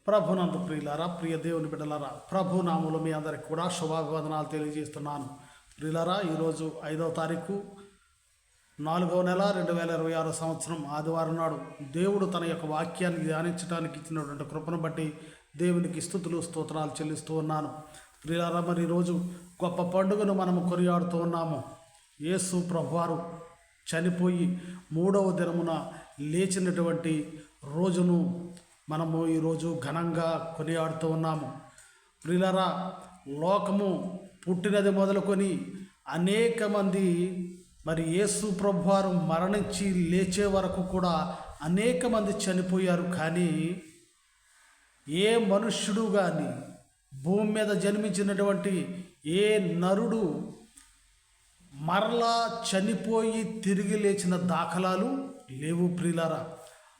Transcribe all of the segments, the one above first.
ప్రభునందు ప్రియులారా, ప్రియ దేవుని బిడ్డలారా, ప్రభు నామములో మీ అందరికి కూడా శుభాభివందనాలు తెలియజేస్తున్నాను. ప్రియులారా, ఈరోజు 5వ తారీఖు 4వ నెల 2026 సంవత్సరం ఆదివారం నాడు దేవుడు తన యొక్క వాక్యాన్ని ధ్యానించడానికి ఇచ్చినటువంటి కృపను బట్టి దేవునికి స్తుతులు స్తోత్రాలు చెల్లిస్తూ ఉన్నాను. ప్రియులారా, మరి ఈరోజు గొప్ప పండుగను మనము కొనియాడుతూ ఉన్నాము. యేసు ప్రభువారు చనిపోయి 3వ దినమున లేచినటువంటి రోజును మనము ఈరోజు ఘనంగా కొనియాడుతూ ఉన్నాము. ప్రియులారా, లోకము పుట్టినది మొదలుకొని అనేక మంది మరి యేసు ప్రభువారు మరణించి లేచే వరకు కూడా అనేక మంది చనిపోయారు. కానీ ఏ మనుష్యుడు కానీ భూమి మీద జన్మించినటువంటి ఏ నరుడు మరలా చనిపోయి తిరిగి లేచిన దాఖలాలు లేవు. ప్రియులారా,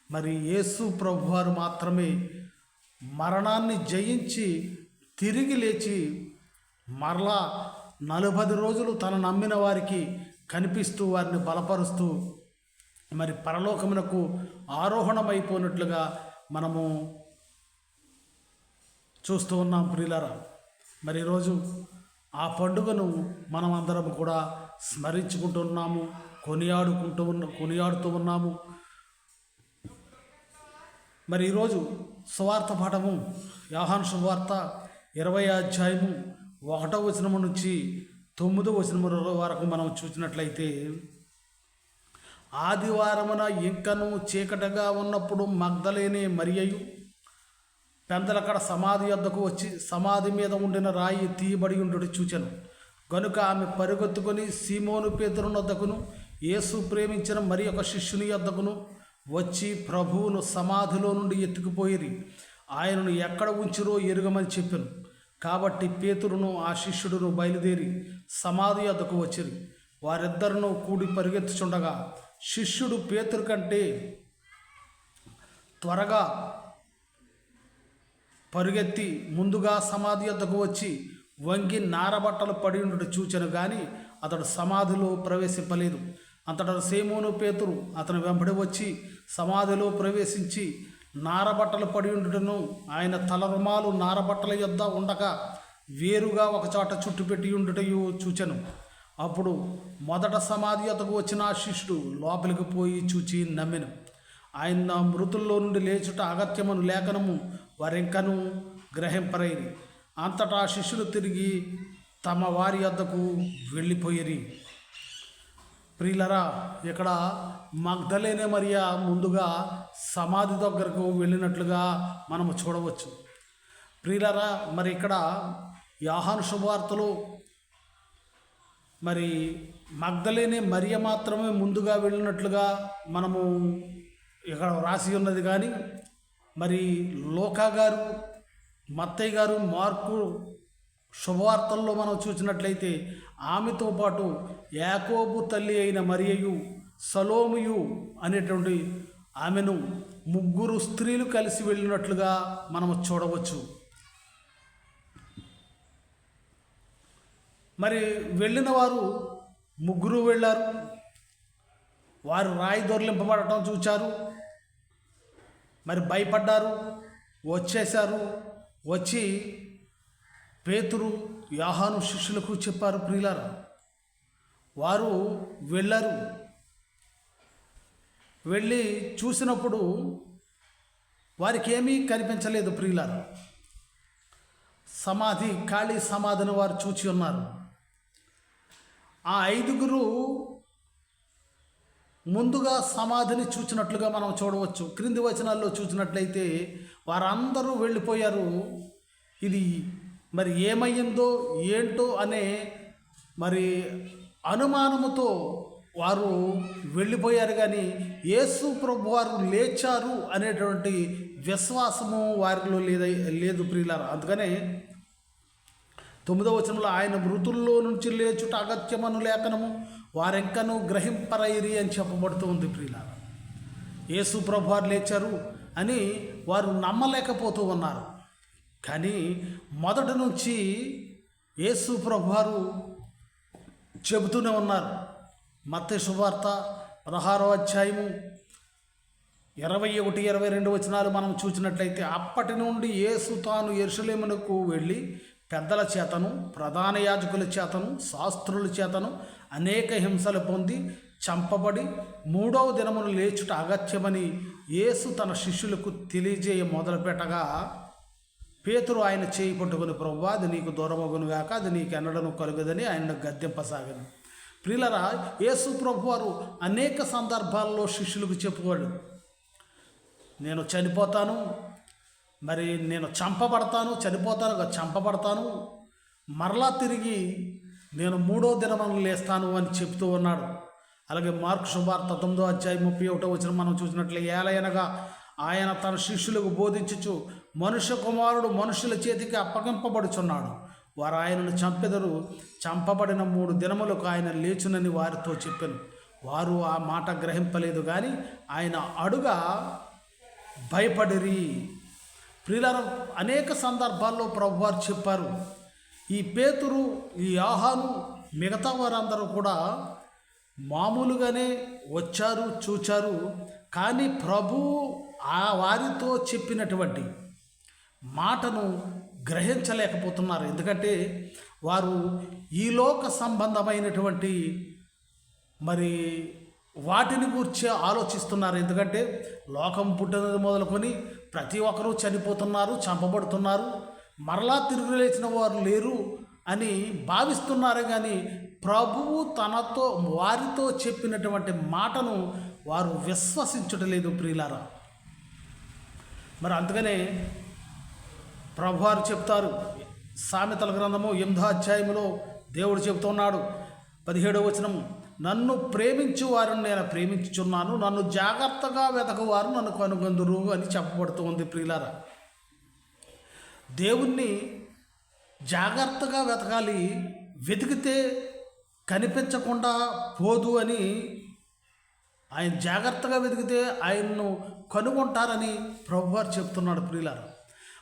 మరి యేసు ప్రభువారు మాత్రమే మరణాన్ని జయించి తిరిగి లేచి మరలా 40 రోజులు తన నమ్మిన వారికి కనిపిస్తూ వారిని బలపరుస్తూ మరి పరలోకమునకు ఆరోహణమైపోయినట్లుగా మనము చూస్తూ ఉన్నాం. ప్రియులారా, మరి ఈరోజు ఆ పండుగను మనం అందరం కూడా స్మరించుకుంటున్నాము, కొనియాడుతూ ఉన్నాము. మరి ఈరోజు సువార్త పాఠము యోహాను సువార్త 20వ అధ్యాయము 1వ వచనము నుంచి 9వ వచనము వరకు మనం చూసినట్లయితే, ఆదివారమున ఇంకను చీకటిగా ఉన్నప్పుడు మగ్దలేనే మరియయు పెందలకడ సమాధి యొద్దకు వచ్చి సమాధి మీద ఉండిన రాయి తీయబడి ఉండుట చూచెను. గనుక ఆమె పరిగెత్తుకొని సీమోను పేతురు వద్దకును యేసు ప్రేమించిన మరి ఒక శిష్యుని యొద్దకును వచ్చి ప్రభువును సమాధిలో నుండి ఎత్తుకుపోయిరి, ఆయనను ఎక్కడ ఉంచిరో ఎరుగమని చెప్పాను. కాబట్టి పేతురును ఆ శిష్యుడును బయలుదేరి సమాధి వద్దకు వచ్చిరి. వారిద్దరును కూడి పరిగెత్తుచుండగా శిష్యుడు పేతురు కంటే త్వరగా పరుగెత్తి ముందుగా సమాధి వద్దకు వచ్చి వంగి నారబట్టలు పడి ఉండటం చూచెను. కానీ అతడు సమాధిలో ప్రవేశింపలేదు. అంతటా సీమోను పేతురు అతను వెంబడి వచ్చి సమాధిలో ప్రవేశించి నారబట్టలు పడి ఉండుటను ఆయన తల రుమాలు నారబట్టల యొద్ద ఉండగా వేరుగా ఒకచోట చుట్టుపెట్టి ఉండుటయు చూచెను. అప్పుడు మొదట సమాధి యొద్దకు వచ్చిన ఆ శిష్యుడు లోపలికి పోయి చూచి నమ్మెను. ఆయన మృతుల్లో నుండి లేచుట అగత్యమను లేఖనము వారింకను గ్రహింపరైరి. అంతటా ఆ శిష్యులు తిరిగి తమ వారి యొద్దకు వెళ్ళిపోయిరి. ప్రియులరా, ఇక్కడ మగ్దలేనే మరియా ముందుగా సమాధి దగ్గరకు వెళ్ళినట్లుగా మనము చూడవచ్చు. ప్రియులరా, మరి ఇక్కడ యోహాను శుభవార్తలో మరి మగ్దలేనే మరియ మాత్రమే ముందుగా వెళ్ళినట్లుగా మనము ఇక్కడ రాసి ఉన్నది. కానీ మరి లూకా గారు, మత్తయి గారు, మార్కు శుభవార్తల్లో మనం చూసినట్లయితే ఆమెతో పాటు యాకోబు తల్లి అయిన మరియయు సలోమియు అనేటువంటి ఆమెను 3 స్త్రీలు కలిసి వెళ్ళినట్లుగా మనము చూడవచ్చు. మరి వెళ్ళిన వారు 3 వెళ్ళారు. వారు రాయి దొర్లింపబడటం చూచారు. మరి భయపడ్డారు, వచ్చేశారు. వచ్చి పేతురు యోహాను శిష్యులకు చెప్పారు. ప్రియులారా, వారు వెళ్ళారు. వెళ్ళి చూసినప్పుడు వారికి ఏమీ కనిపించలేదు. ప్రియులారా, సమాధి, ఖాళీ సమాధిని వారు చూచి ఉన్నారు. ఆ 5గురు ముందుగా సమాధిని చూచినట్లుగా మనం చూడవచ్చు. క్రింది వచనాల్లో చూసినట్లయితే వారందరూ వెళ్ళిపోయారు. ఇది మరి ఏమయ్యిందో ఏంటో అనే మరి అనుమానముతో వారు వెళ్ళిపోయారు. కానీ యేసు ప్రభు వారు లేచారు అనేటువంటి విశ్వాసము వారిలో లేదు ప్రియులారా. అందుకనే 9వ వచనంలో ఆయన మృతుల్లో నుంచి లేచుట అగత్యమను లేఖనము వారెంకను గ్రహింపరైరి అని చెప్పబడుతూ ఉంది. ప్రియులారా, యేసు ప్రభు వారు లేచారు అని వారు నమ్మలేకపోతూ ఉన్నారు. కానీ మొదటి నుంచి యేసు ప్రభువారు చెబుతూనే ఉన్నారు. మత్తయి శుభవార్త 16వ అధ్యాయము 21, 22 వచనాలు మనం చూసినట్లయితే, అప్పటి నుండి యేసు తాను యెరూషలేమునకు వెళ్ళి పెద్దల చేతను, ప్రధాన యాజకుల చేతను, శాస్త్రుల చేతను అనేక హింసలు పొంది చంపబడి 3వ దినమును లేచుట అగత్యమని యేసు తన శిష్యులకు తెలియజేయ మొదలుపెట్టగా, పేతురు ఆయన చేయి పట్టుకుని, ప్రభువా, అది నీకు దూరమగును గాక, అది నీకు ఎన్నడను కలుగదని ఆయనను గద్దెంపసాగాను. ప్రియులరా, యేసు ప్రభువారు అనేక సందర్భాల్లో శిష్యులకు చెప్పుకోడు, నేను చనిపోతాను, మరి నేను చంపబడతాను, మరలా తిరిగి నేను 3వ దినమున లేస్తాను అని చెప్తూ ఉన్నాడు. అలాగే మార్కు సువార్త 9వ అధ్యాయం 31వ వచనం మనం చూసినట్లే, ఏలయనగా ఆయన తన శిష్యులకు బోధించుచు, మనుష్య కుమారుడు మనుషుల చేతికి అప్పగింపబడుచున్నాడు, వారు ఆయనను చంపెదరు, చంపబడిన 3 దినములకు ఆయన లేచునని వారితో చెప్పాను. వారు ఆ మాట గ్రహింపలేదు, కానీ ఆయన అడుగా భయపడిరి. ప్రియులారా, అనేక సందర్భాల్లో ప్రభువారు చెప్పారు. ఈ పేతురు, ఈ యోహాను, మిగతా వారందరూ కూడా మామూలుగానే వచ్చారు, చూచారు, కానీ ప్రభువు ఆ వారితో చెప్పినటువంటి మాటను గ్రహించలేకపోతున్నారు. ఎందుకంటే వారు ఈ లోక సంబంధమైనటువంటి మరి వాటిని గురించి ఆలోచిస్తున్నారు. ఎందుకంటే లోకం పుట్టినది మొదలుకొని ప్రతి ఒక్కరూ చనిపోతున్నారు, చంపబడుతున్నారు, మరలా తిరిగి లేచిన వారు లేరు అని భావిస్తున్నారు. కానీ ప్రభువు వారితో చెప్పినటువంటి మాటను వారు విశ్వసించటలేదు ప్రియులారా. మరి అందుకనే ప్రభువారు చెప్తారు, సామెతల గ్రంథము 8వ అధ్యాయంలో దేవుడు చెబుతున్నాడు, 17వ వచనం, నన్ను ప్రేమించు వారిని నేను ప్రేమించుచున్నాను, నన్ను జాగ్రత్తగా వెతకువారు నన్ను కనుగొందురు అని చెప్పబడుతూ ఉంది ప్రియులారా. దేవుణ్ణి జాగ్రత్తగా వెతకాలి, వెతికితే కనిపించకుండా పోదు అని, ఆయన జాగ్రత్తగా వెతికితే ఆయన్ను కనుగొంటారని ప్రభువారు చెప్తున్నాడు ప్రియులారా.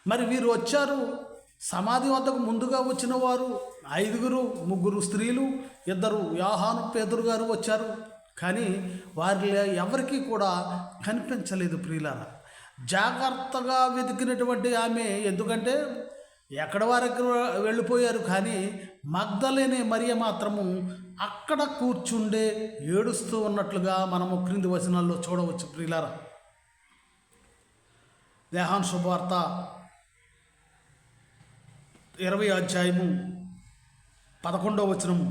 మరి వీరు వచ్చారు, సమాధి వద్దకు ముందుగా వచ్చిన వారు 5, 3 స్త్రీలు, 2 యోహాను, పేతురు గారు వచ్చారు. కానీ వారి ఎవరికీ కూడా కనిపించలేదు ప్రియులారా. జాగ్రత్తగా వెతికినటువంటి ఆమె, ఎందుకంటే ఎక్కడ వరకు వెళ్ళిపోయారు, కానీ మగ్దలేనే మరియ మాత్రము అక్కడ కూర్చుండే ఏడుస్తూ ఉన్నట్లుగా మనము క్రింది వచనాల్లో చూడవచ్చు ప్రియులారా. యోహాను శుభవార్త 20వ అధ్యాయము 11వ వచనము,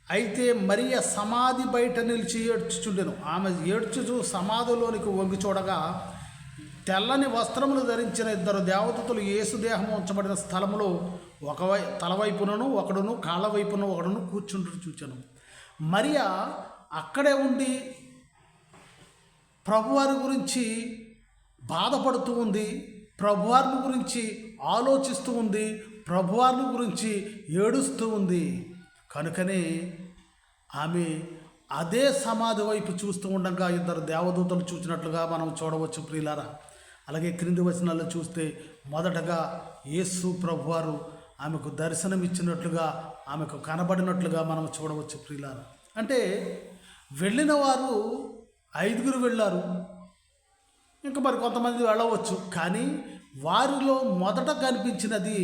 అయితే మరియ సమాధి బయట నిలిచి ఏడ్చుచుండెను. ఆమె ఏడ్చుచు సమాధిలోనికి వంగి చూడగా, తెల్లని వస్త్రములు ధరించిన 2 దేవదూతలు యేసు దేహము ఉంచబడిన స్థలములో తలవైపునను ఒకడును, కాళ్ళ వైపున ఒకడును కూర్చుంటూ చూచాను. మరియ అక్కడే ఉండి ప్రభువారి గురించి బాధపడుతూ ఉంది, ప్రభువారిని గురించి ఆలోచిస్తూ ఉంది, ప్రభువారిని గురించి ఏడుస్తూ ఉంది. కనుకనే ఆమె అదే సమాధి వైపు చూస్తూ ఉండగా 2 దేవదూతలు చూసినట్లుగా మనం చూడవచ్చు ప్రియులారా. అలాగే క్రింది వచనాల్లో చూస్తే, మొదటగా యేసు ప్రభువారు ఆమెకు దర్శనం ఇచ్చినట్లుగా, ఆమెకు కనబడినట్లుగా మనం చూడవచ్చు ప్రియులారా. అంటే వెళ్ళిన వారు 5 వెళ్ళారు, ఇంకా మరి కొంతమంది వెళ్ళవచ్చు, కానీ వారిలో మొదట కనిపించినది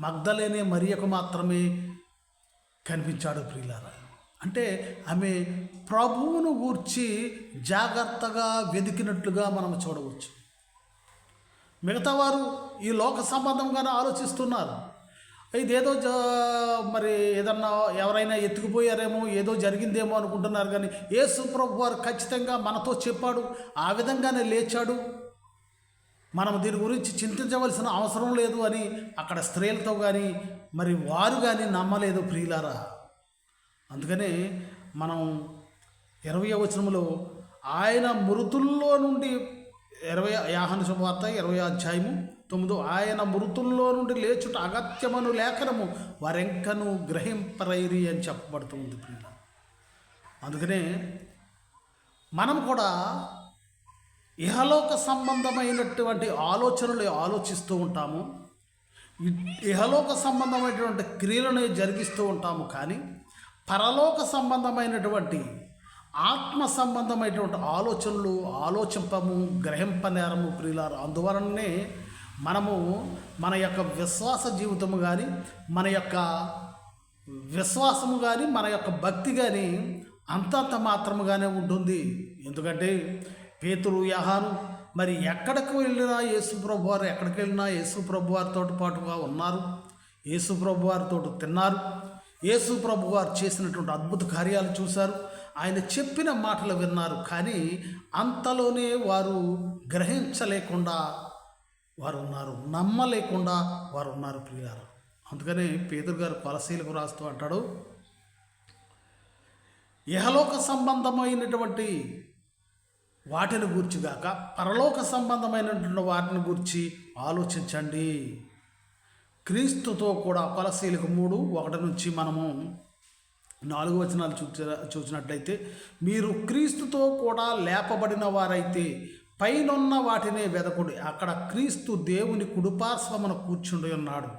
మగ్దలేనే మరియకు మాత్రమే కనిపించాడు ప్రియులారా. అంటే ఆమె ప్రభువును గూర్చి జాగ్రత్తగా వెతికినట్లుగా మనం చూడవచ్చు. మిగతా వారు ఈ లోక సంబంధంగానే ఆలోచిస్తున్నారు. ఇదేదో మరి ఏదన్నా ఎవరైనా ఎత్తుకుపోయారేమో, ఏదో జరిగిందేమో అనుకుంటున్నారు. కానీ యేసు ప్రభు వారు ఖచ్చితంగా మనతో చెప్పాడు, ఆ విధంగానే లేచాడు, మనం దీని గురించి చింతించవలసిన అవసరం లేదు అని అక్కడ స్త్రీలతో కానీ మరి వారు కానీ నమ్మలేదు ప్రియులారా. అందుకనే మనం 20వ వచనంలో ఆయన మృతుల్లో నుండి, యోహాను శుభవార్త 20వ అధ్యాయము 9, ఆయన మృతుల్లో నుండి లేచుట అగత్యమను లేఖనము వారెంకను గ్రహింపరైరి అని చెప్పబడుతుంది ప్రియులారా. అందుకనే మనం కూడా ఇహలోక సంబంధమైనటువంటి ఆలోచనలు ఆలోచిస్తూ ఉంటాము, ఇహలోక సంబంధమైనటువంటి క్రియలను జరిగిస్తూ ఉంటాము. కానీ పరలోక సంబంధమైనటువంటి ఆత్మ సంబంధమైనటువంటి ఆలోచనలు ఆలోచింపము, గ్రహింపనేరము ప్రియులారా. అందువలనే మనము మన యొక్క విశ్వాస జీవితము కానీ, మన యొక్క విశ్వాసము కానీ, మన యొక్క భక్తి కానీ అంతంత మాత్రముగానే ఉంటుంది. ఎందుకంటే పేతురు, యోహాను మరి ఎక్కడికి వెళ్ళినా యేసు ప్రభు వారు, ఎక్కడికి వెళ్ళినా యేసు ప్రభు వారితో పాటుగా ఉన్నారు, యేసు ప్రభు వారితో తిన్నారు, యేసు ప్రభు వారు చేసినటువంటి అద్భుత కార్యాలు చూశారు, ఆయన చెప్పిన మాటలు విన్నారు. కానీ అంతలోనే వారు గ్రహించలేకుండా వారు ఉన్నారు, నమ్మలేకుండా వారు ఉన్నారు ప్రియులారా. అందుకనే పేతురు గారు కొలసీలకు రాస్తూ అంటాడు, ఇహలోక సంబంధమైనటువంటి వాటిని గూర్చి గాక పరలోక సంబంధమైనటువంటి వాటిని గూర్చి ఆలోచించండి. క్రీస్తుతో కూడా కొలసీలకు 3:1 నుంచి మనము 4 వచనాలు చూసినట్లయితే, మీరు క్రీస్తుతో కూడా లేపబడిన వారైతే పైనున్న వాటినే వెదకుడి, అక్కడ క్రీస్తు దేవుని కుడిపార్శ్వమున కూర్చుండి ఉన్నాడు.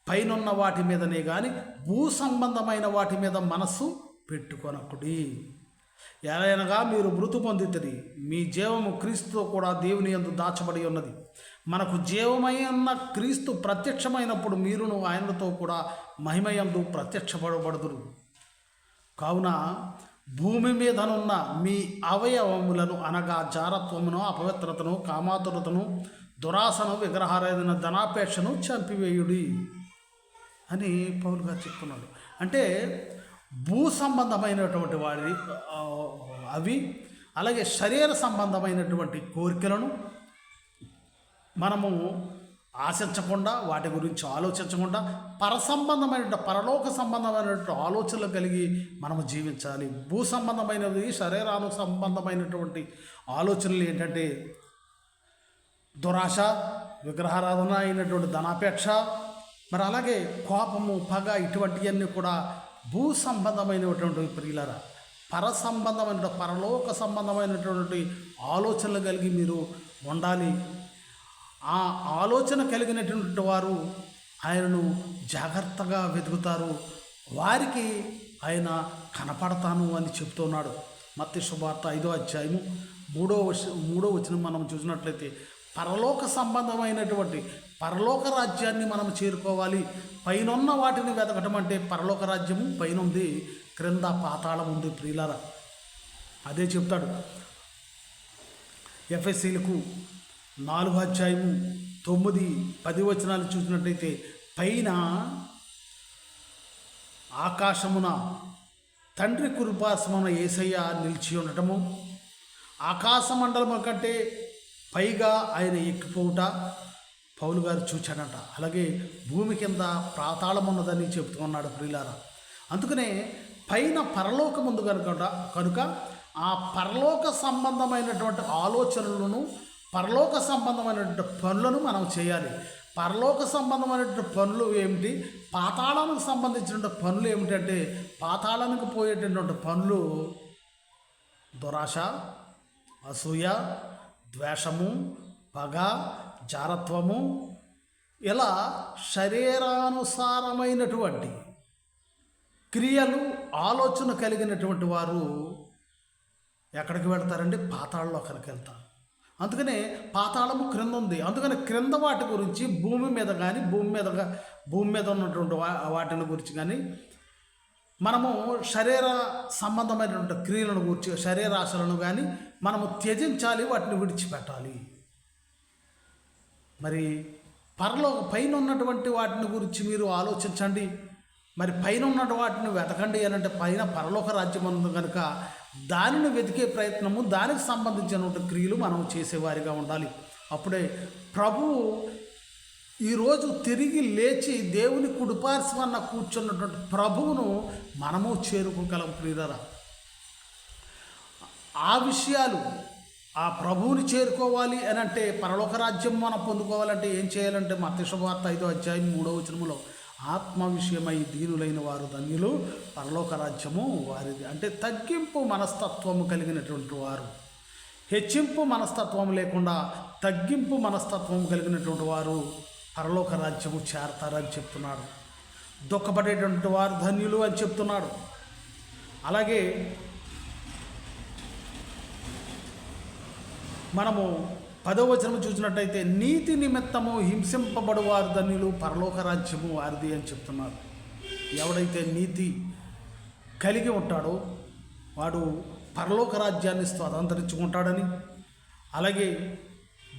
పైనున్న వాటి మీదనే కానీ భూ సంబంధమైన వాటి మీద మనస్సు పెట్టుకొనకుడి. ఎలాగనగా మీరు మృతి పొందితిరి, మీ జీవము క్రీస్తుతో కూడా దేవుని యందు దాచబడి ఉన్నది. మనకు జీవమై ఉన్న క్రీస్తు ప్రత్యక్షమైనప్పుడు మీరును ఆయనతో కూడా మహిమయందు ప్రత్యక్షపడబడుదురు. కావున భూమి మీదనున్న మీ అవయవములను అనగా జారత్వమును, అపవిత్రతను, కామాతురతను, దురాసను, విగ్రహారాధన, ధనాపేక్షను చంపివేయుడి అని పౌలు గారు చెప్తున్నాడు. అంటే భూ సంబంధమైనటువంటి వారి అవి, అలాగే శరీర సంబంధమైనటువంటి కోరికలను మనము ఆశించకుండా, వాటి గురించి ఆలోచించకుండా పరలోక సంబంధమైనటువంటి ఆలోచనలు కలిగి మనము జీవించాలి. భూ సంబంధమైనవి, శరీరాను సంబంధమైనటువంటి ఆలోచనలు ఏంటంటే దురాశ, విగ్రహారాధన అయినటువంటి ధనాపేక్ష, మరి అలాగే కోపము, పగ, ఇటువంటివన్నీ కూడా భూ సంబంధమైనటువంటి ప్రియులారా. పరలోక సంబంధమైనటువంటి ఆలోచనలు కలిగి మీరు ఉండాలి. ఆ ఆలోచన కలిగినటువంటి వారు ఆయనను జాగ్రత్తగా వెతుకుతారు, వారికి ఆయన కనపడతాను అని చెప్తున్నాడు. మత్తయి శుభవార్త 5వ అధ్యాయము 3వ వచనం మనం చూసినట్లయితే, పరలోక సంబంధమైనటువంటి పరలోక రాజ్యాన్ని మనం చేరుకోవాలి. పైనున్న వాటిని వెతకటం అంటే పరలోక రాజ్యము పైన ఉంది, క్రింద పాతాళం ఉంది ప్రియులారా. అదే చెప్తాడు. ఎఫెసీలకు 4వ అధ్యాయము 9-10 వచనాలు చూసినట్లయితే, పైన ఆకాశమున తండ్రి కుడిపార్శ్వమున యేసయ్య నిలిచి ఉండటము, ఆకాశ మండలము కంటే పైగా ఆయన ఎక్కిపోవుట పౌలు గారు చూచాడంట. అలాగే భూమి కింద పాతాళం ఉన్నదని చెప్తున్నాడు ప్రియులారా. అందుకనే పైన పరలోకం ఉంది కనుక ఆ పరలోక సంబంధమైనటువంటి ఆలోచనలను, పరలోక సంబంధమైనటువంటి పనులను మనం చేయాలి. పరలోక సంబంధమైనటువంటి పనులు ఏమిటి, పాతాళానికి సంబంధించినటువంటి పనులు ఏమిటంటే, పాతాళానికి పోయేటటువంటి పనులు దురాశ, అసూయ, ద్వేషము, పగ, జారత్వము, ఇలా శరీరానుసారమైనటువంటి క్రియలు, ఆలోచన కలిగినటువంటి వారు ఎక్కడికి వెళ్తారండి? పాతాళంలోకి వెళ్తారు. అందుకనే పాతాళము క్రింద ఉంది. అందుకని క్రింద వాటి గురించి భూమి మీద కానీ, భూమి మీద ఉన్నటువంటి వాటిని గురించి కానీ మనము శరీర సంబంధమైనటువంటి క్రియలను గురించి, శరీరాశలను కానీ మనము త్యజించాలి, వాటిని విడిచిపెట్టాలి. మరి పైన ఉన్నటువంటి వాటిని గురించి మీరు ఆలోచించండి. మరి పైన ఉన్నటువంటి వాటిని వెతకండి అని అంటే, పైన పరలోక రాజ్యం ఉంది కనుక దానిని వెతికే ప్రయత్నము, దానికి సంబంధించినటువంటి క్రియలు మనం చేసేవారిగా ఉండాలి. అప్పుడే ప్రభువు ఈరోజు తిరిగి లేచి దేవుని కుడిపార్శ్వన కూర్చున్నటువంటి ప్రభువును మనము చేరుకోగలం ప్రియులారా. ఆ విషయాలు, ఆ ప్రభువుని చేరుకోవాలి అని అంటే, పరలోక రాజ్యం మనం పొందుకోవాలంటే ఏం చేయాలంటే, మత్తయి శుభవార్త 5వ అధ్యాయం 3వ వచనములో, ఆత్మ విషయమై దీనులైన వారు ధన్యులు, పరలోక రాజ్యము వారిది. అంటే తగ్గింపు మనస్తత్వము కలిగినటువంటి వారు, హెచ్చింపు మనస్తత్వం లేకుండా తగ్గింపు మనస్తత్వం కలిగినటువంటి వారు పరలోక రాజ్యము చేరతారని చెప్తున్నాడు. దుఃఖపడేటువంటి వారు ధన్యులు అని చెప్తున్నాడు. అలాగే మనము 10వ వచనం చూసినట్టయితే నీతి నిమిత్తము హింసింపబడువారు ధన్యులు పరలోక రాజ్యము వారిది అని చెప్తున్నారు. ఎవడైతే నీతి కలిగి ఉంటాడో వాడు పరలోక రాజ్యాన్ని స్వతంత్రించుకుంటాడని, అలాగే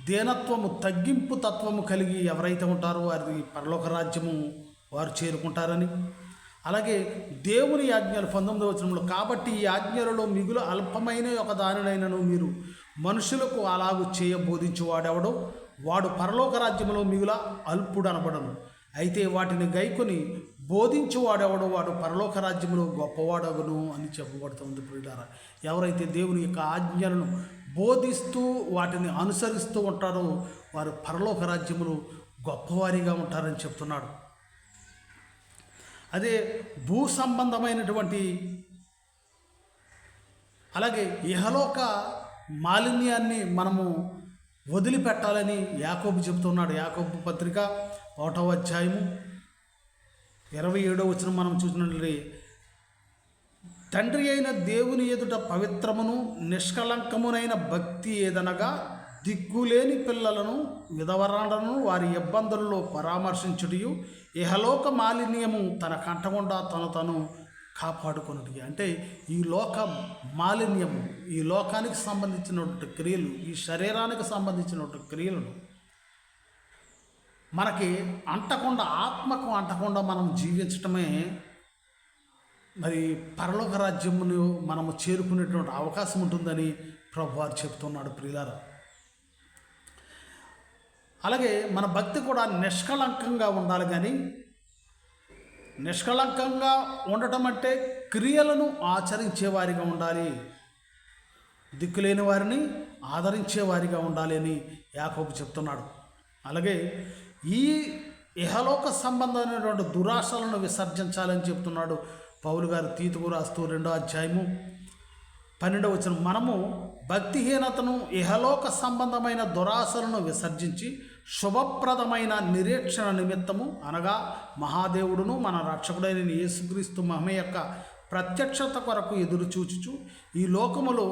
దీనత్వము తగ్గింపు తత్వము కలిగి ఎవరైతే ఉంటారో వారి పరలోక రాజ్యము వారు చేరుకుంటారని, అలాగే దేవుని ఆజ్ఞలు 19వ వచనంలో కాబట్టి ఈ ఆజ్ఞలలో మిగులు అల్పమైన ఒక దానినైనను మీరు మనుషులకు అలాగూ బోధించువాడెవడో వాడు పరలోక రాజ్యంలో మిగుల అల్పుడు అనబడను. అయితే వాటిని గైకొని బోధించువాడెవడో వాడు పరలోక రాజ్యంలో గొప్పవాడగును అని చెప్పబడుతుంది. ప్రియులారా, ఎవరైతే దేవుని యొక్క ఆజ్ఞలను బోధిస్తూ వాటిని అనుసరిస్తూ ఉంటారో వారు పరలోక రాజ్యములు గొప్పవారిగా ఉంటారని చెప్తున్నాడు. అదే భూ సంబంధమైనటువంటి అలాగే ఇహలోక మాలిన్యాన్ని మనము వదిలిపెట్టాలని యాకోబు చెప్తున్నాడు. యాకోబు పత్రిక 1వ అధ్యాయము 27వ వచనం మనం చూసినట్లయితే తండ్రి అయిన దేవుని ఎదుట పవిత్రమును నిష్కళంకమునైన భక్తి ఏదనగా దిక్కులేని పిల్లలను విధవరాలను వారి ఇబ్బందుల్లో పరామర్శించుటయు ఇహలోక మాలిన్యము తన కంటకుండా తను కాపాడుకున్నది. అంటే ఈ లోక మాలిన్యము, ఈ లోకానికి సంబంధించినటువంటి క్రియలు, ఈ శరీరానికి సంబంధించినటువంటి క్రియలను మనకి అంటకుండా, ఆత్మకు అంటకుండా మనం జీవించటమే మరి పరలోక రాజ్యమును మనము చేరుకునేటువంటి అవకాశం ఉంటుందని ప్రభువారు చెప్తున్నాడు. ప్రియులారా, అలాగే మన భక్తి కూడా నిష్కళంకంగా ఉండాలి. కానీ నిష్కళంకంగా ఉండటం అంటే క్రియలను ఆచరించేవారిగా ఉండాలి, దిక్కులేని వారిని ఆదరించేవారిగా ఉండాలి అని యాకోబు చెప్తున్నాడు. అలాగే ఈ ఇహలోక సంబంధమైనటువంటి దురాశలను విసర్జించాలని చెప్తున్నాడు పౌలు గారు తీతుకు రాస్తూ 2వ అధ్యాయము 12వ వచనం మనము భక్తిహీనతను ఇహలోక సంబంధమైన దురాశలను విసర్జించి శుభప్రదమైన నిరీక్షణ నిమిత్తము అనగా మహాదేవుడును మన రక్షకుడైన యేసుక్రీస్తు మహిమ యొక్క ప్రత్యక్షత కొరకు ఎదురు చూచుచు ఈ లోకములో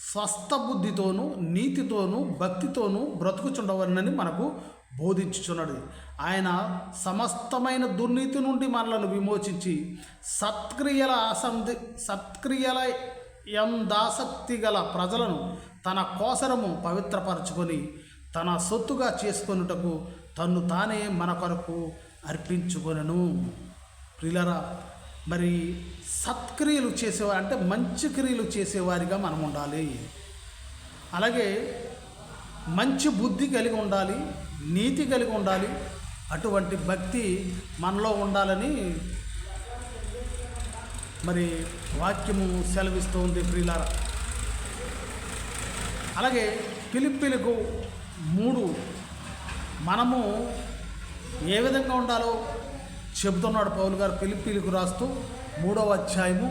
స్వస్థ బుద్ధితోనూ నీతితోనూ భక్తితోనూ బ్రతుకుచుండవలనని మనకు బోధించుచున్నాడు. ఆయన సమస్తమైన దుర్నీతి నుండి మనలను విమోచించి సత్క్రియల ఎందాసక్తి గల ప్రజలను తన కోసరము పవిత్రపరచుకొని తన సొత్తుగా చేసుకొనుటకు తన్ను తానే మన కొరకు అర్పించుకొనెను. ప్రియులారా, మరి సత్క్రియలు చేసేవారు అంటే మంచి క్రియలు చేసేవారిగా మనం ఉండాలి. అలాగే మంచి బుద్ధి కలిగి ఉండాలి, నీతి కలిగి ఉండాలి. అటువంటి భక్తి మనలో ఉండాలని మరి వాక్యము సెలవిస్తుంది. ప్రియులారా, అలాగే ఫిలిప్పీలకు 3 మనము ఏ విధంగా ఉండాలో చెబుతున్నాడు పౌలు గారు ఫిలిప్పీలకు రాస్తూ 3వ అధ్యాయము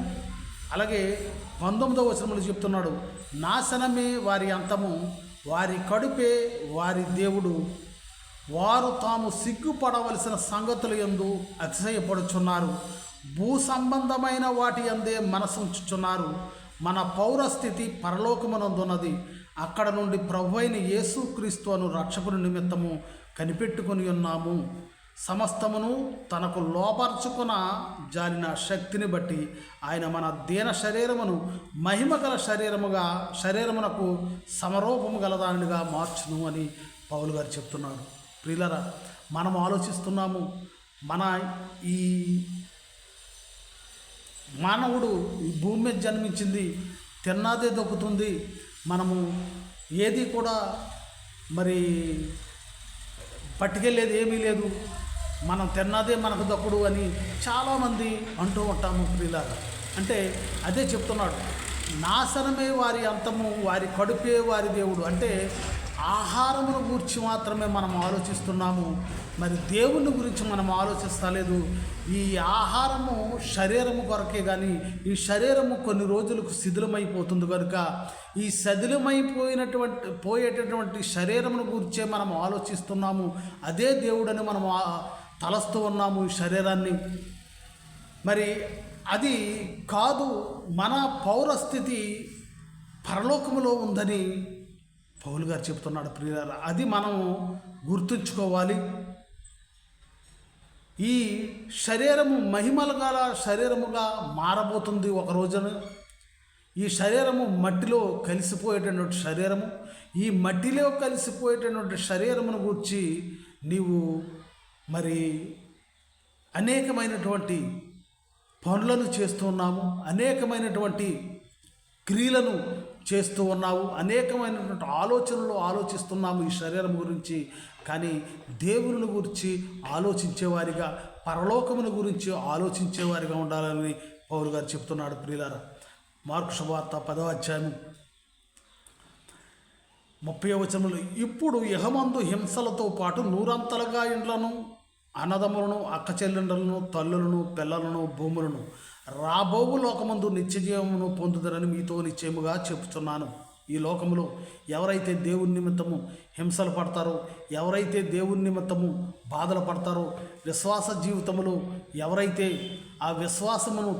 అలాగే 19వ వచనంలో చెప్తున్నాడు. నాశనమే వారి అంతము, వారి కడుపే వారి దేవుడు, వారు తాము సిగ్గుపడవలసిన సంగతుల యందు అతిశయపడుచున్నారు, భూ సంబంధమైన వాటి అందే మనసుంచుచున్నారు. మన పౌరస్థితి పరలోకమునందున్నది, అక్కడ నుండి ప్రభువైన యేసుక్రీస్తు అను రక్షకుని నిమిత్తము కనిపెట్టుకొని ఉన్నాము. సమస్తమును తనకు లోపర్చుకున్న జాలిన శక్తిని బట్టి ఆయన మన దీన శరీరమును మహిమగల శరీరమునకు సమరూపము గలదానిగా మార్చును అని పౌలు గారు చెప్తున్నాడు. ప్రియులారా, మనం ఆలోచిస్తున్నాము, మన ఈ మానవుడు ఈ భూమి మీద జన్మించింది, తిన్నాదే దొక్కుతుంది, మనము ఏది కూడా మరి పట్టుకెళ్ళేది ఏమీ లేదు, మనం తిన్నదే మనకు దక్కుడు అని చాలామంది అంటూ ఉంటాము. ప్రియులారా, అంటే అదే చెప్తున్నాడు, నాశనమే వారి అంతము, వారి కడుపే వారి దేవుడు. అంటే ఆహారమును గురించి మాత్రమే మనం ఆలోచిస్తున్నాము, మరి దేవుని గురించి మనం ఆలోచిస్తలేదు. ఈ ఆహారము శరీరము కొరకే, కానీ ఈ శరీరము కొన్ని రోజులకు శిథిలమైపోతుంది కనుక ఈ పోయేటటువంటి శరీరమును గురించే మనం ఆలోచిస్తున్నాము. అదే దేవుడని మనం తలస్తూ ఉన్నాము ఈ శరీరాన్ని. మరి అది కాదు, మన పౌరస్థితి పరలోకములో ఉందని పౌలు గారు చెప్తున్నాడు ప్రియులారా. అది మనము గుర్తుంచుకోవాలి. ఈ శరీరము మహిమలు గల శరీరముగా మారబోతుంది ఒక రోజున. ఈ శరీరము మట్టిలో కలిసిపోయేటటువంటి శరీరము. ఈ మట్టిలో కలిసిపోయేటటువంటి శరీరమును గురించి నీవు మరి అనేకమైనటువంటి పనులను చేస్తూ ఉన్నాము, అనేకమైనటువంటి క్రియలను చేస్తూ ఉన్నావు, అనేకమైనటువంటి ఆలోచనలు ఆలోచిస్తున్నాము ఈ శరీరం గురించి. కానీ దేవుని గురించి ఆలోచించేవారిగా, పరలోకమును గురించి ఆలోచించేవారిగా ఉండాలని పౌలు గారు చెప్తున్నాడు ప్రియులారా. మార్కు సువార్త 10వ అధ్యాయం 30వ వచనంలో, ఇప్పుడు ఇహమందు హింసలతో పాటు నూరంతలుగా ఇండ్లను, అన్నదమ్ములను, అక్క చెల్లెండ్రులను, తల్లులను, పిల్లలను, భూములను రాబోవు లోకమందు నిత్యజీవమును పొందుదరని మీతో నిశ్చయముగా చెప్తున్నాను. ఈ లోకములో ఎవరైతే దేవుని నిమిత్తము హింసలు పడతారో, ఎవరైతే దేవుని నిమిత్తము బాధలు పడతారో, విశ్వాస జీవితములో ఎవరైతే ఆ విశ్వాసమును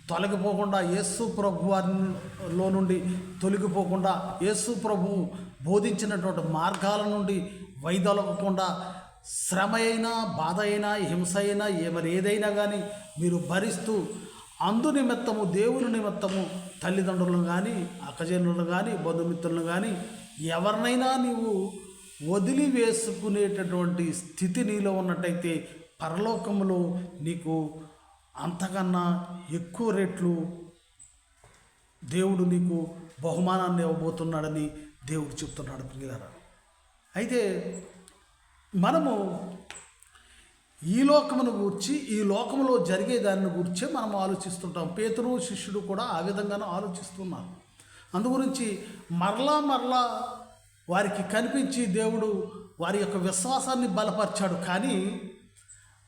తొలగిపోకుండా, యేసు ప్రభు వారిలో నుండి తొలగిపోకుండా, యేసు ప్రభు బోధించినటువంటి మార్గాల నుండి వైదొలగకుండా, శ్రమ అయినా, బాధ అయినా, హింస అయినా, మరి ఏదైనా కానీ మీరు భరిస్తూ అందు నిమిత్తము, దేవుని నిమిత్తము తల్లిదండ్రులను కానీ, అక్కజనులను కానీ, బంధుమిత్రులను కానీ ఎవరినైనా నీవు వదిలివేసుకునేటటువంటి స్థితి నీలో ఉన్నట్టయితే పరలోకములో నీకు అంతకన్నా ఎక్కువ రెట్లు దేవుడు నీకు బహుమానాన్ని ఇవ్వబోతున్నాడని దేవుడు చెప్తున్నాడు ప్రియులారా. అయితే మనము ఈ లోకమును గూర్చి, ఈ లోకములో జరిగే దానిని గురించే మనం ఆలోచిస్తుంటాం. పేతురు శిష్యుడు కూడా ఆ విధంగానే ఆలోచిస్తున్నారు. అందుగురించి మరలా వారికి కనిపించి దేవుడు వారి యొక్క విశ్వాసాన్ని బలపరిచాడు. కానీ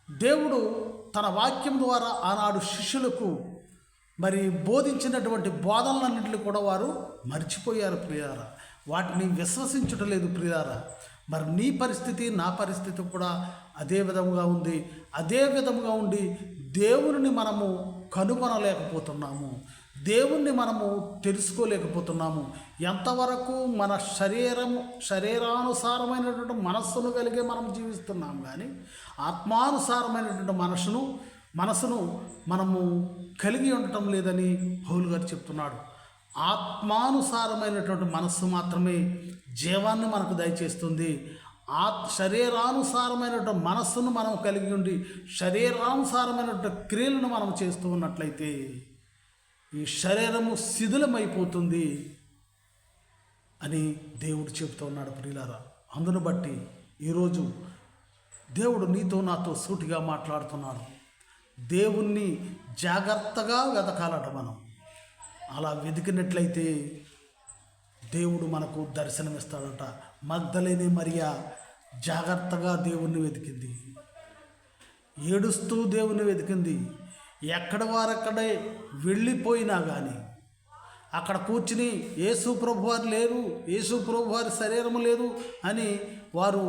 దేవుడు తన వాక్యం ద్వారా ఆనాడు శిష్యులకు మరి బోధించినటువంటి బోధనలన్నింటినీ కూడా వారు మర్చిపోయారు ప్రియారా. వాటిని విశ్వసించుటలేదు ప్రియారా. మరి నీ పరిస్థితి, నా పరిస్థితి కూడా అదే విధముగా ఉంది. అదే విధముగా ఉండి దేవుని మనము కనుగొనలేకపోతున్నాము, దేవుణ్ణి మనము తెలుసుకోలేకపోతున్నాము. ఎంతవరకు మన శరీరానుసారమైనటువంటి మనస్సును కలిగే మనం జీవిస్తున్నాం, కానీ ఆత్మానుసారమైనటువంటి మనసును మనము కలిగి ఉండటం లేదని పౌలు గారు చెప్తున్నాడు. ఆత్మానుసారమైనటువంటి మనస్సు మాత్రమే జీవాన్ని మనకు దయచేస్తుంది. శరీరానుసారమైనటువంటి మనస్సును మనం కలిగి ఉండి శరీరానుసారమైనటువంటి క్రియలను మనం చేస్తూ ఉన్నట్లయితే ఈ శరీరము శిథిలమైపోతుంది అని దేవుడు చెబుతూ ఉన్నాడు ప్రియులారా. అందును బట్టి ఈరోజు దేవుడు నీతో నాతో సూటిగా మాట్లాడుతున్నాడు. దేవుణ్ణి జాగ్రత్తగా వెతకాలట మనం. అలా వెతికినట్లయితే దేవుడు మనకు దర్శనమిస్తాడట. మగ్దలేని మరియా జాగ్రత్తగా దేవుణ్ణి వెతికింది, ఏడుస్తూ దేవుణ్ణి వెతికింది. ఎక్కడ వారక్కడే వెళ్ళిపోయినా కానీ అక్కడ కూర్చుని యేసు ప్రభువారు లేరు, యేసు ప్రభువారి శరీరము లేదు అని వారు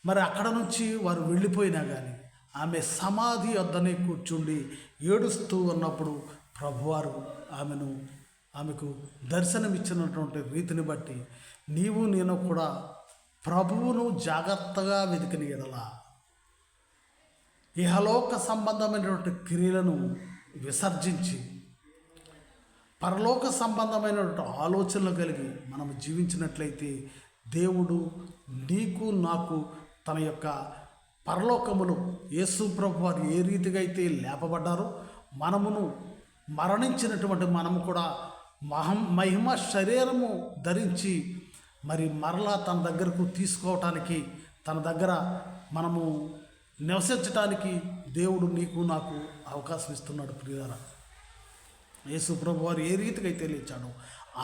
మరి అక్కడ నుంచి వారు వెళ్ళిపోయినా కానీ ఆమె సమాధి వద్దనే కూర్చుండి ఏడుస్తూ ఉన్నప్పుడు ప్రభువారు ఆమెకు దర్శనమిచ్చినటువంటి రీతిని బట్టి నీవు నేను కూడా ప్రభువును జాగ్రత్తగా వెతికిన ఎడల ఇహలోక సంబంధమైనటువంటి క్రియలను విసర్జించి పరలోక సంబంధమైనటువంటి ఆలోచనలు కలిగి మనం జీవించినట్లయితే దేవుడు నీకు నాకు తన యొక్క పరలోకములు యేసు ప్రభు వారు ఏ రీతిగా అయితే లేపబడ్డారో మనమును మరణించినటువంటి మనము కూడా మహిమ శరీరము ధరించి మరి మరలా తన దగ్గరకు తీసుకోవటానికి, తన దగ్గర మనము నివసించటానికి దేవుడు నీకు నాకు అవకాశం ఇస్తున్నాడు ప్రియులారా. యేసు ప్రభు వారు ఏ రీతిగా అయితే లేచాడో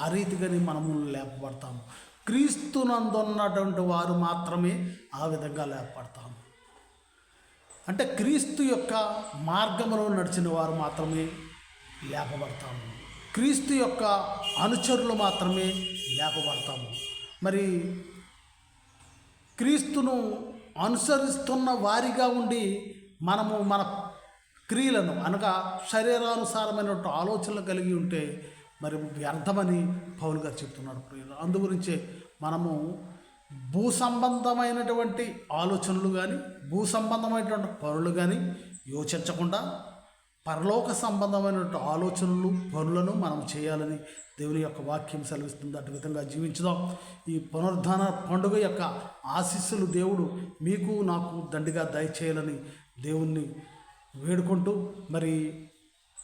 ఆ రీతిగానే మనము లేపబడతాము. క్రీస్తునందున్నటువంటి వారు మాత్రమే ఆ విధంగా లేపబడతాము. అంటే క్రీస్తు యొక్క మార్గంలో నడిచిన వారు మాత్రమే లేపబడతాము. క్రీస్తు యొక్క అనుచరులు మాత్రమే లేపబడతాము. మరి క్రీస్తును అనుసరిస్తున్న వారిగా ఉండి మనము మన క్రియలను అనగా శరీరానుసారమైనటువంటి ఆలోచనలు కలిగి ఉంటే మరి వ్యర్థమని పౌలు గారు చెప్తున్నాడు ప్రియులు. అందు గురించే మనము భూ సంబంధమైనటువంటి ఆలోచనలు కానీ భూ సంబంధమైనటువంటి పనులు కానీ యోచించకుండా పరలోక సంబంధమైనటువంటి ఆలోచనలు పనులను మనం చేయాలని దేవుని యొక్క వాక్యం సెలవిస్తుంది. అటు విధంగా జీవించుదాం. ఈ పునరుద్ధాన పండుగ యొక్క ఆశీస్సులు దేవుడు మీకు నాకు దండిగా దయచేయాలని దేవుణ్ణి వేడుకుంటూ, మరి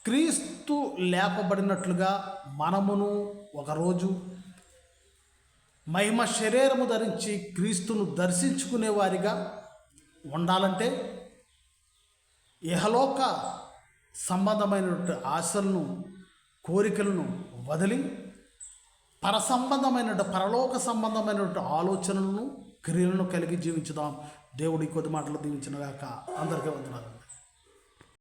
క్రీస్తు లేపబడినట్లుగా మనమును ఒకరోజు మహిమ శరీరము ధరించి క్రీస్తును దర్శించుకునే వారిగా ఉండాలంటే ఇహలోక సంబంధమైనటువంటి ఆశలను కోరికలను వదిలి పరలోక సంబంధమైనటువంటి ఆలోచనలను క్రియలను కలిగి జీవించుదాం. దేవుడి కొద్ది మాటలు దీవించిన గాక. అందరికీ వందనాలు.